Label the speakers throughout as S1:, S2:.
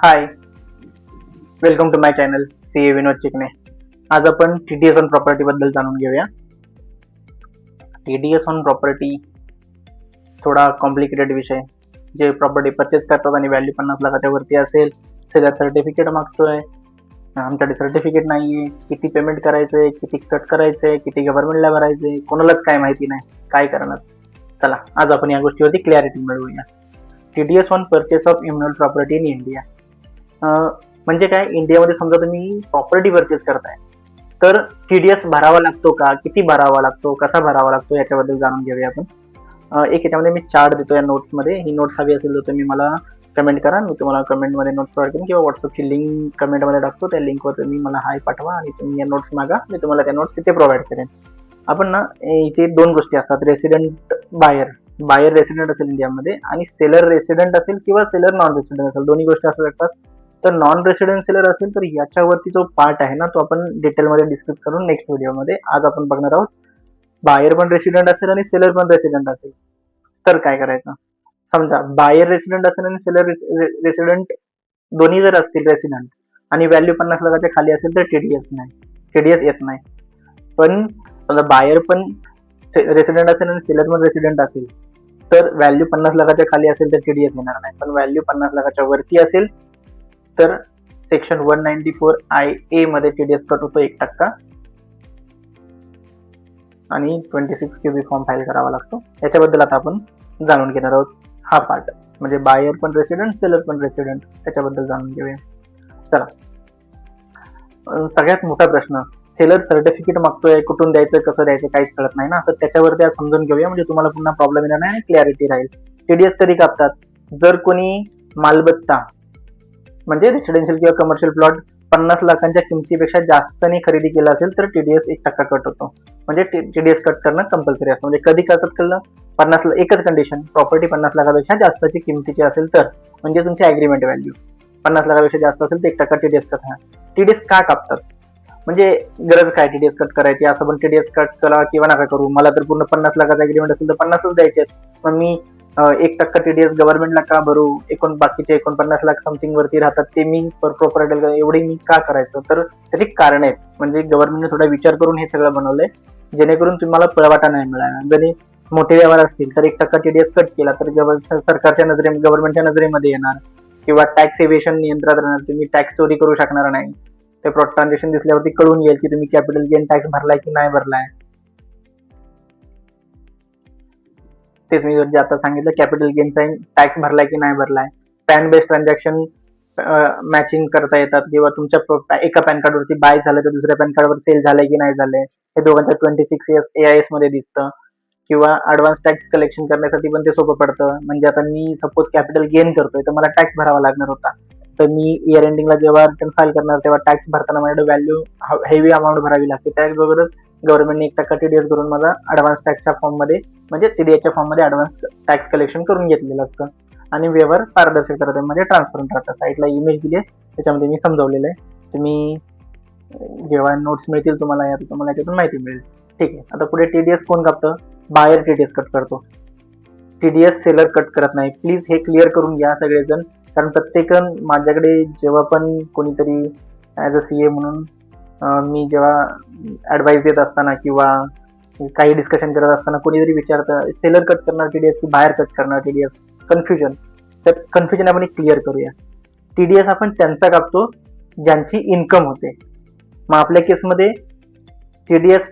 S1: High, welcome to my channel C A Vinod Chikane. आज आपण TDS on property बद्दल जाणून घेऊया. TDS ऑन प्रॉपर्टी थोडा कॉम्प्लिकेटेड विषय. जे प्रॉपर्टी परचेस करतात आणि व्हॅल्यू 50 लाखाच्या वरती असेल, सेलर सर्टिफिकेट मागतोय, आमच्याकडे सर्टिफिकेट नाहीये, किती पेमेंट करायचंय, किती कट करायचंय, किती गव्हर्नमेंटला भरायचंय, कोणालाच काय माहिती नाही, काय करणार. चला आज आपण या गोष्टीवरती क्लॅरिटी मिळवूया. TDS on purchase of immovable property in India म्हणजे काय, इंडियामध्ये समजा तुम्ही प्रॉपर्टी परचेस करताय तर TDS भरावा लागतो का, किती भरावा लागतो, कसा भरावा लागतो, याच्याबद्दल जाणून घेऊया आपण. एक याच्यामध्ये मी चार्ट देतो या नोट्समध्ये. ही नोट्स हवी असेल तर तुम्ही मला कमेंट करा, मी तुम्हाला कमेंटमध्ये नोट्स प्रोव्हाइड करेन किंवा व्हॉट्सअपची लिंक कमेंटमध्ये टाकतो. त्या लिंकवर तुम्ही मला हाय पाठवा आणि तुम्ही या नोट्स मागा, मी तुम्हाला त्या नोट्स तिथे प्रोव्हाइड करेन. आपण ना इथे दोन गोष्टी असतात, रेसिडेंट बायर रेसिडेंट असेल इंडियामध्ये आणि सेलर रेसिडेंट असेल किंवा सेलर नॉन रेसिडेंट असेल, दोन्ही गोष्टी असू शकतात. तर नॉन रेसिडेंट सेलर असेल तर याच्यावरती जो पार्ट आहे ना, तो आपण डिटेलमध्ये डिस्कस करून नेक्स्ट व्हिडिओमध्ये. आज आपण बघणार आहोत बायर पण रेसिडेंट असेल आणि सेलर पण रेसिडेंट असेल तर काय करायचं. समजा बायर रेसिडेंट असेल आणि सेलर रेसिडेंट दोन्ही जर असतील रेसिडेंट आणि व्हॅल्यू 50 लाखाच्या खाली असेल तर TDS येत नाही. पण समजा बायर पण रेसिडेंट असेल आणि सेलर पण रेसिडेंट असेल तर व्हॅल्यू 50 लाखाच्या खाली असेल तर TDS येणार नाही. पण व्हॅल्यू 50 लाखाच्या वरती असेल तर सेक्शन 194IA मध्ये TDS कट होतो 1% आणि 26 QB फॉर्म फाईल करावा लागतो. याच्याबद्दल आता आपण जाणून घेणार आहोत. हा पार्ट म्हणजे बायर पण रेसिडेंट, सेलर पण रेसिडेंट, त्याच्याबद्दल जाणून घेऊया. चला, सगळ्यात मोठा प्रश्न, सेलर सर्टिफिकेट मागतोय, कुठून द्यायचं, कसं द्यायचं, काहीच कळत नाही ना. तर त्याच्यावरती आज समजून घेऊया, म्हणजे तुम्हाला पुन्हा प्रॉब्लेम येणार नाही, क्लॅरिटी राहील. TDS तरी कापतात जर कोणी मालमत्ता म्हणजे रेसिडेन्शियल किंवा कमर्शियल प्लॉट 50 लाखांच्या किमतीपेक्षा जास्तने खरेदी केला असेल तर TDS 1% कट होतो. म्हणजे TDS कट करणं कंपल्सरी असतं. म्हणजे कधी कट केलं, 50 एकच कंडिशन, प्रॉपर्टी 50 लाखापेक्षा जास्तची किमतीची असेल तर, म्हणजे तुमची ॲग्रीमेंट व्हॅल्यू 50 लाखापेक्षा जास्त असेल तर 1% TDS कट. TDS का कापतात, म्हणजे गरज काय TDS कट करायची, असं पण TDS कट करा किंवा नका करू, मला तर पूर्ण 50 लाखाचा ॲग्रीमेंट असेल तर 50च द्यायचे, मग मी 1% TDS गव्हर्नमेंटला का भरू, बाकीचे 49 लाख समथिंग वरती राहतात ते मी प्रॉपर्टीला एवढी मी का करायचं. तर त्याची कारण आहेत. म्हणजे गव्हर्नमेंटने थोडा विचार करून हे सगळं बनवलंय, जेणेकरून तुम्हाला पळवाटा नाही मिळाला. जरी मोठे व्यवहार असतील तर 1% TDS कट केला तर सरकारच्या गव्हर्नमेंटच्या नजरेमध्ये येणार किंवा टॅक्स एव्हेशन नियंत्रणात राहणार, तुम्ही टॅक्स चोरी करू शकणार नाही. ते ट्रान्झॅक्शन दिसल्यावरती कळून येईल की तुम्ही कॅपिटल गेन टॅक्स भरलाय की नाही भरलाय. तेच मी जे आता सांगितलं, कॅपिटल गेनचा टॅक्स भरलाय की नाही भरलाय. पॅन बेस्ड ट्रान्झॅक्शन मॅचिंग करता येतात किंवा तुमच्या एका पॅन कार्डवरती बाय झालं तर दुसऱ्या पॅन कार्डवर सेल झालंय की नाही झालंय हे दोघांच्या 26 AIS मध्ये दिसतं. किंवा ऍडव्हान्स टॅक्स कलेक्शन करण्यासाठी पण ते सोपं पडतं. म्हणजे आता मी सपोज कॅपिटल गेन करतोय तर मला टॅक्स भरावा लागणार होता, तर मी इयर एंडिंगला जेव्हा रिटर्न फाईल करणार तेव्हा टॅक्स भरताना माझ्याकडे व्हॅल्यू हेवी अमाऊंट भरावी लागते. त्याचबरोबरच गव्हर्नमेंटने 1% TDS करून मला ऍडव्हान्स टॅक्सच्या फॉर्म मध्ये म्हणजे TDSच्या फॉर्म मध्ये ऍडव्हान्स टॅक्स कलेक्शन करून घेतलेलं असतं आणि व्यवहार पारदर्शक राहतात, म्हणजे ट्रान्सपरंट राहतात. साईडला इमेज दिली आहे, त्याच्यामध्ये मी समजवलेलं आहे. तुम्ही जेव्हा नोट्स मिळतील तुम्हाला याच्यातून माहिती मिळेल. ठीक आहे, आता पुढे TDS कोण कापतं, बायर TDS कट करतो, TDS सेलर कट करत नाही. प्लीज हे क्लिअर करून घ्या सगळेजण, कारण प्रत्येकजण माझ्याकडे जेव्हा पण कोणीतरी ॲज अ CA म्हणून मी जेव्हा ॲडवाईस देत असताना किंवा काही डिस्कशन करत असताना कोणीतरी विचारतं सेलर कट करणार TDS की बाहेर कट करणार TDS, कन्फ्युजन. तर कन्फ्युजन आपण क्लिअर करूया. TDS आपण त्यांचा कापतो ज्यांची इन्कम होते. मग आपल्या केसमध्ये TDS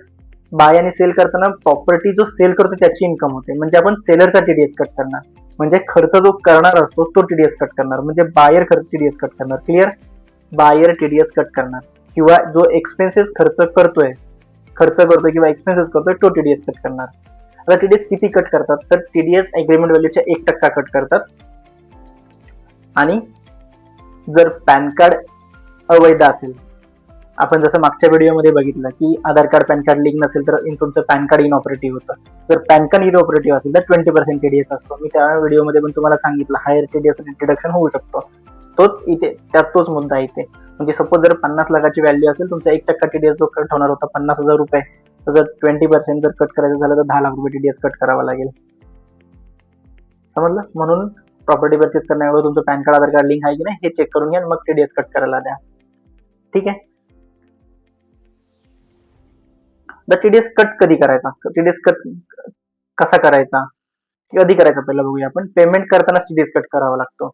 S1: बाय आणि सेल करताना प्रॉपर्टी जो सेल करतो त्याची इन्कम होते, म्हणजे आपण सेलरचा TDS कट करणार. म्हणजे खर्च जो करणार असतो तो TDS कट करणार, म्हणजे बायर TDS कट करणार. क्लिअर, बायर TDS कट करणार किंवा जो एक्सपेन्सेस खर्च करतोय किंवा एक्सपेन्सेस करतोय तो TDS कट करणार. आता TDS किती कट करतात, तर TDS एग्रीमेंट व्हॅल्यूच्या 1% कट करतात. आणि जर पॅन कार्ड अवैध असेल, आपण जसं मागच्या व्हिडिओमध्ये बघितलं की आधार कार्ड पॅन कार्ड लिंक नसेल तर तुमचं पॅन कार्ड इनऑपरेटिव्ह होतं. जर पॅन कार्ड इनऑपरेटिव्ह असेल तर 20% TDS असतो. मी त्या व्हिडिओमध्ये पण तुम्हाला सांगितलं हायर TDS डिडक्शन होऊ शकतो. तोच मुद्दा आहे इथे. म्हणजे सपोज जर 50 लाखाची व्हॅल्यू असेल, तुमचा 1% TDS जो कट होणार होता 50,000 रुपये, तर जर 20% जर कट करायचं झालं तर 10 लाख रुपये TDS कट करावा लागेल. समजलं. म्हणून प्रॉपर्टी परचेस करण्यावर तुमचं पॅन कार्ड, आधार कार्ड लिंक आहे की नाही हे चेक करून घ्या, मग टीडीएस कट करायला द्या. ठीक आहे. तर टीडीएस कट कधी करायचा, टीडीएस कट कसा करायचा, कधी करायचा पहिला बघूया आपण. पेमेंट करताना टीडीएस कट करावा लागतो.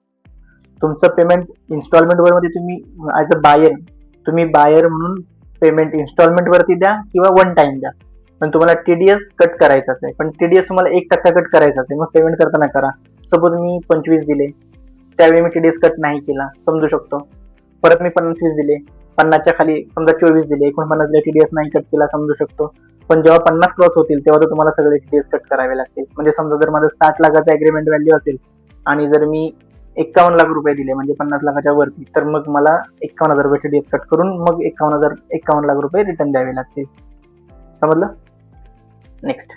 S1: तुमचं पेमेंट इन्स्टॉलमेंट वरती तुम्ही ऍज अ बायर, तुम्ही बायर म्हणून पेमेंट इन्स्टॉलमेंट वरती द्या किंवा वन टाइम द्या, पण तुम्हाला टीडीएस कट करायचाच आहे. पण टीडीएस तुम्हाला 1% कट करायचाच आहे, मग पेमेंट करताना करा. सपोज मी 25 दिले, त्यावेळी मी टीडीएस कट नाही केला, समजू शकतो. परत मी 25 दिले, 50च्या खाली समजा 24 दिले, 49 दिले, टीडीएस नाही कट केला, समजू शकतो. पण जेव्हा 50 क्रॉस होतील तेव्हा तर तुम्हाला सगळे टीडीएस कट करावे लागतील. म्हणजे समजा जर माझं 60 लाखाचा अग्रीमेंट व्हॅल्यू असेल आणि जर मी 51 लाख रुपये दिले म्हणजे 50 लाखाच्या वरती, तर मग मला 51,000 रुपये टीडीएस कट करून मग 51 लाख रुपये रिटर्न द्यावे लागतील. समजलं. नेक्स्ट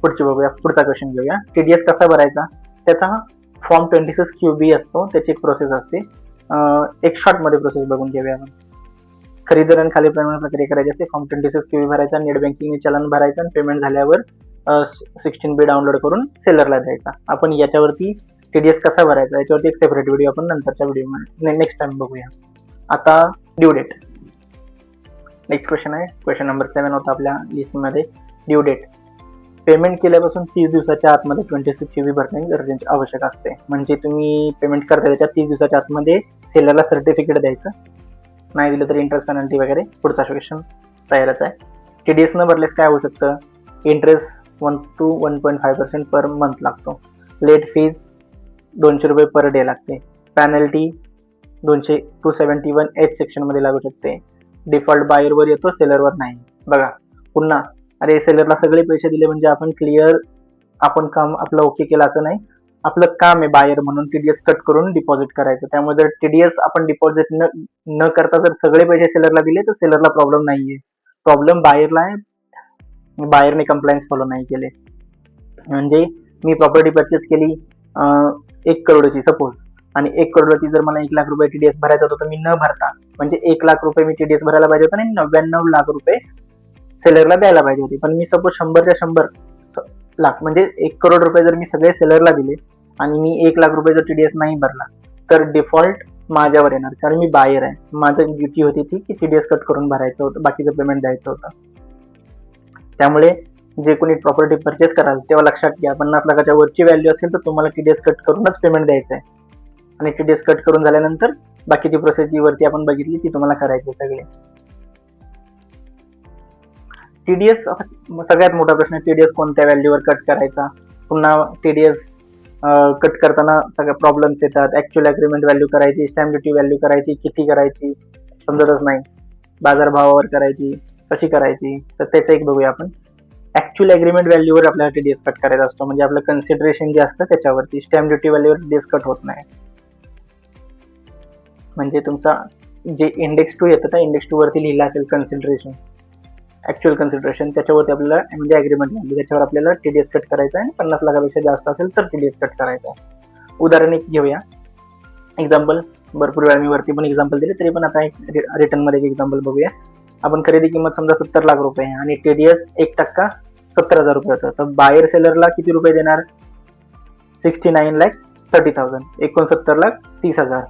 S1: पुढची बघूया, पुढचा क्वेश्चन घेऊया. टीडीएस कसा भरायचा, त्याचा फॉर्म 26 QB असतो, त्याची एक प्रोसेस असते. एक शॉर्ट मध्ये प्रोसेस बघून घेऊया आपण. खरेदीदार आणि खाली प्रक्रिया करायची असते. फॉर्म 26 QB भरायचा, नेट बँकिंग चलन भरायचं आणि पेमेंट झाल्यावर 16B डाउनलोड करून सेलरला द्यायचा. आपण याच्यावरती टीडीएस कसा भरायचा याच्यावरती एक सेपरेट व्हिडिओ आपण नंतरच्या व्हिडिओ नेक्स्ट टाइम बघूया. आता ड्यू डेट. नेक्स्ट क्वेश्चन आहे, क्वेश्चन नंबर 7 होता आपल्या लिस्टमध्ये. Due date. पेमेंट केल्यापासून 30 दिवसाच्या आतमध्ये 26 QB भरणे गरजेचे आवश्यक असते. म्हणजे तुम्ही पेमेंट करता त्याच्या 30 दिवसाच्या आतमध्ये सेलरला सर्टिफिकेट द्यायचं, नाही दिलं तर इंटरेस्ट पेनल्टी वगैरे. पुढचा क्वेश्चन तयारच आहे. टीडीएस न भरल्यास काय होऊ शकतं. इंटरेस्ट 1 to 1.5% पर मंथ लागतो. लेट फीज 200 रुपये पर डे लागते. पॅनल्टी 271H सेक्शन मध्ये लागू शकते. डिफॉल्ट बायरवर येतो, सेलरवर नाही. बघा पुन्हा, अरे सेलरला सगळे पैसे दिले म्हणजे आपण क्लिअर, आपण काम आपलं ओके केलं असं नाही. आपलं काम आहे बायर म्हणून टीडीएस कट करून डिपॉझिट करायचं. त्यामुळे जर टीडीएस आपण डिपॉझिट न करता जर सगळे पैसे सेलरला दिले तर सेलरला प्रॉब्लेम नाहीये, प्रॉब्लेम बायरला आहे. बायरने कंप्लायन्स फॉलो नाही केले. म्हणजे मी प्रॉपर्टी परचेस केली 1 करोडची सपोज, आणि 1 करोडची जर मला 1 लाख रुपये टीडीएस भरायचा होता तर मी न भरता, म्हणजे 1 लाख रुपये मी टीडीएस भरायला पाहिजे होता आणि 99 लाख रुपये सेलरला द्यायला पाहिजे होते. पण मी सपोज 100च्या 100 लाख म्हणजे 1 करोड रुपये जर मी सगळे सेलरला दिले आणि मी 1 लाख रुपये जर टीडीएस नाही भरला तर डिफॉल्ट माझ्यावर येणार, कारण मी बायर आहे. माझं ड्युटी होती ती की टीडीएस कट करून भरायचं होतं, बाकीचं पेमेंट द्यायचं होतं. त्यामुळे जे कोणी प्रॉपर्टी परचेस कराल तेव्हा लक्षात घ्या, 50 लाखाच्या वरची व्हॅल्यू असेल तर तुम्हाला टीडीएस कट करूनच पेमेंट द्यायचं आहे. आणि टीडीएस कट करून झाल्यानंतर बाकीची प्रोसेस जी वरती आपण बघितली ती तुम्हाला करायची सगळे. टीडीएस सगळ्यात मोठा प्रश्न आहे, टीडीएस कोणत्या व्हॅल्यूवर कट करायचा. पुन्हा टीडीएस कट करताना सगळ्या प्रॉब्लेम्स येतात. ऍक्च्युअल अग्रीमेंट व्हॅल्यू करायची, स्टॅम्प ड्युटी व्हॅल्यू करायची, किती करायची समजतच नाही. बाजारभावावर करायची, कशी करायची, तर त्याचं एक बघूया आपण. ऍक्च्युअल अग्रीमेंट व्हॅल्यूवर आपल्याला टीडीएस कट करायचा असतो, म्हणजे आपलं कन्सिडरेशन जे असतं त्याच्यावरती. स्टॅम्प ड्युटी व्हॅल्यूवर टीडीएस कट होत नाही. म्हणजे तुमचा जे इंडेक्स 2 येतं त्या इंडेक्स 2 वरती लिहिलं असेल कन्सिडरेशन, ऍक्च्युअल कन्सिडरेशन, त्याच्यावरती आपल्याला म्हणजे अग्रीमेंट व्हॅल्यू त्याच्यावर आपल्याला टीडीएस कट करायचा आहे. 50 लाखापेक्षा जास्त असेल तर टीडीएस कट करायचा आहे. उदाहरण एक घेऊया, एक्झाम्पल. भरपूर वेळा मी वरती पण एक्झाम्पल दिले, तरी पण आता एक रिटर्न मध्ये एक एक्झाम्पल बघूया. आपण खरेदी किंमत समजा 70 लाख रुपये आहे आणि टीडीएस 1% 70,000 रुपये होतं, तर बायर सेलरला किती रुपये देणार. 69,30,000, 69,30,000.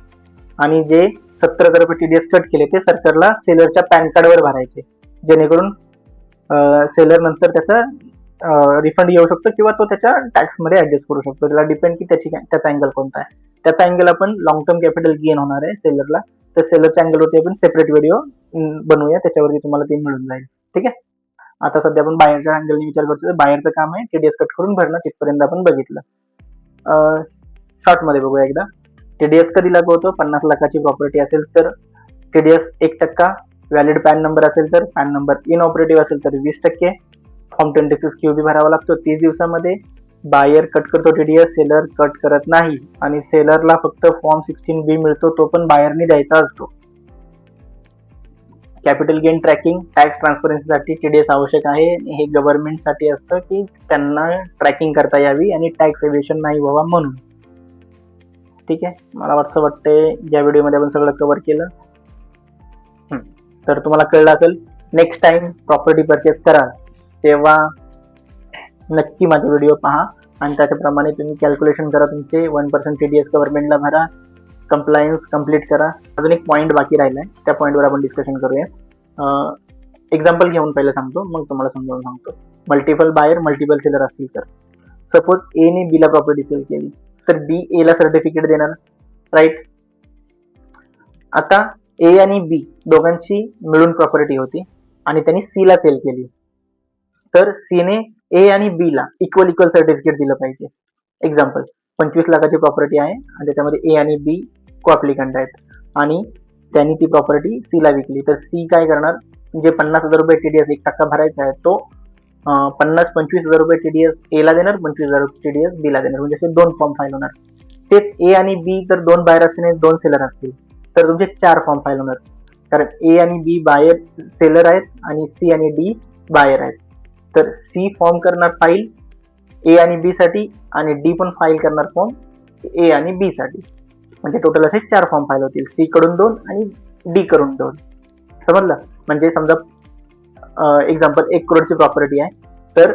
S1: आणि जे 70,000 रुपये टीडीएस कट केले ते सरकारला सेलरच्या पॅन कार्डवर भरायचे, जेणेकरून सेलर नंतर त्याचा रिफंड येऊ शकतो किंवा तो त्याच्या टॅक्स मध्ये ऍडजस्ट करू शकतो. त्याला डिपेंड की त्याचा अँगल कोणता आहे. त्याचा अँगल आपण लॉंग टर्म कॅपिटल गेन होणार आहे सेलरला, तर सेलरच्या अँगलवरती आपण सेपरेट व्हिडिओ बनवूया, त्याच्यावरती तुम्हाला ते मिळून जाईल. ठीक आहे. आता सध्या आपण बायरच्या अँगलने विचार करतो. बायरचं काम आहे टीडीएस कट करून भरणं, तिथपर्यंत आपण बघितलं. शॉर्ट मध्ये बघूया एकदा. टीडीएस कधी लागू होतो. 50 लाखाची प्रॉपर्टी असेल तर टीडीएस 1%, व्हॅलिड पॅन नंबर असेल तर, पॅन नंबर इनऑपरेटिव्ह असेल तर 20%, फॉर्म 26 QB भरावा लागतो 30 दिवसामध्ये. बायर कट करतो टीडीएस, सेलर कट करत नाही. आणि सेलरला फक्त फॉर्म 16B मिळतो, तो पण बायरनी द्यायचा असतो. कॅपिटल गेन ट्रॅकिंग, टॅक्स ट्रान्सपरन्सीसाठी टीडीएस आवश्यक आहे. हे गव्हर्नमेंटसाठी असतं की त्यांना ट्रॅकिंग करता यावी आणि टॅक्स एव्हेशन नाही व्हावा म्हणून. ठीक आहे. मला वाटते या व्हिडिओमध्ये आपण सगळं कव्हर केलं, तर तुम्हाला कळलं असेल. नेक्स्ट टाइम प्रॉपर्टी परचेस करा तेव्हा नक्की माझा व्हिडिओ पहा आणि त्याच्याप्रमाणे तुम्ही कॅल्क्युलेशन करा तुमचे 1% TDS गव्हर्नमेंटला भरा, कंप्लायन्स कम्प्लीट करा. अजून एक पॉईंट बाकी राहिलाय, त्या पॉईंटवर आपण डिस्कशन करूया. एक्झाम्पल घेऊन पहिलं सांगतो, मग तुम्हाला समजावून सांगतो. मल्टिपल बायर मल्टिपल सेलर असतील तर सपोज ए ने बी ला प्रॉपर्टी सेल केली तर बी ए ला सर्टिफिकेट देणार, राईट. आता ए आणि बी दोघांची मिळून प्रॉपर्टी होती आणि त्यांनी सी ला सेल केली, तर सी ने ए आणि बी ला इक्वल इक्वल सर्टिफिकेट दिलं पाहिजे. एक्झाम्पल 25 लाखाची प्रॉपर्टी आहे आणि त्याच्यामध्ये ए आणि बी कोअप्लिकंट आहेत आणि त्यांनी ती प्रॉपर्टी सी ला विकली, तर सी काय करणार, जे 50,000 रुपये TDS 1% भरायचा आहे तो 25,000 रुपये TDS ए ला देणार, 25,000 TDS बी ला देणार, म्हणजे असे 2 फॉर्म फाईल होणार. तेच ए आणि बी तर 2 बायर असतील आणि 2 सेलर असतील तर तुमचे 4 फॉर्म फाईल होणार, कारण ए आणि बी बायर सेलर आहेत आणि सी आणि डी बायर आहेत. तर सी फॉर्म करणार फाईल ए आणि बी साठी आणि डी पण फाईल करणार फॉर्म ए आणि बी साठी, म्हणजे टोटल असे 4 फॉर्म फाईल होतील, सी कडून 2 आणि डी कडून 2. समजलं. म्हणजे समजा एक्झाम्पल 1 करोडची प्रॉपर्टी आहे, तर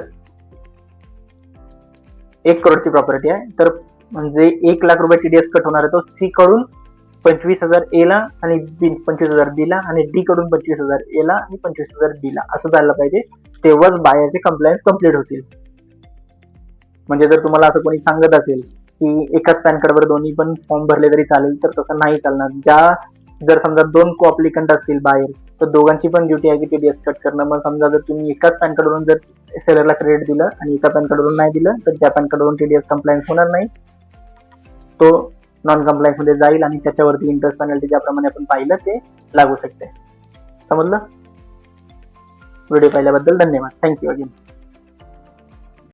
S1: 1 करोडची प्रॉपर्टी आहे, तर म्हणजे 1 लाख रुपये TDS कट होणार आहे, तो सी कडून 25,000 ए ला आणि 25,000 बी ला आणि डी कडून 25,000 ए ला आणि 25,000 बी ला असं झालं पाहिजे, तेव्हाच बायरचे कंप्लायन्स कम्प्लीट होतील. म्हणजे जर तुम्हाला असं कोणी सांगत असेल की एकाच पॅन कार्डवर दोन्ही पण फॉर्म भरले तरी चालेल, तर तसं नाही चालणार. जर समजा 2 कोअप्लिकंट असतील बायर, तर दोघांची पण ड्युटी आहे की TDS कट करणं. मग समजा जर तुम्ही एकाच पॅन कार्डवरून जर सेलरला क्रेडिट दिलं आणि एका पॅन कार्डवरून नाही दिलं, तर त्या पॅन कार्डवरून TDS कंप्लायन्स होणार नाही, तो नॉन कंप्लायन्स मध्ये जाईल आणि त्याच्यावरती इंटरेस्ट पेनल्टी ज्याप्रमाणे आपण पाहिलं ते लागू शकते. समजलं. व्हिडिओ पाहिल्याबद्दल धन्यवाद. Thank you again.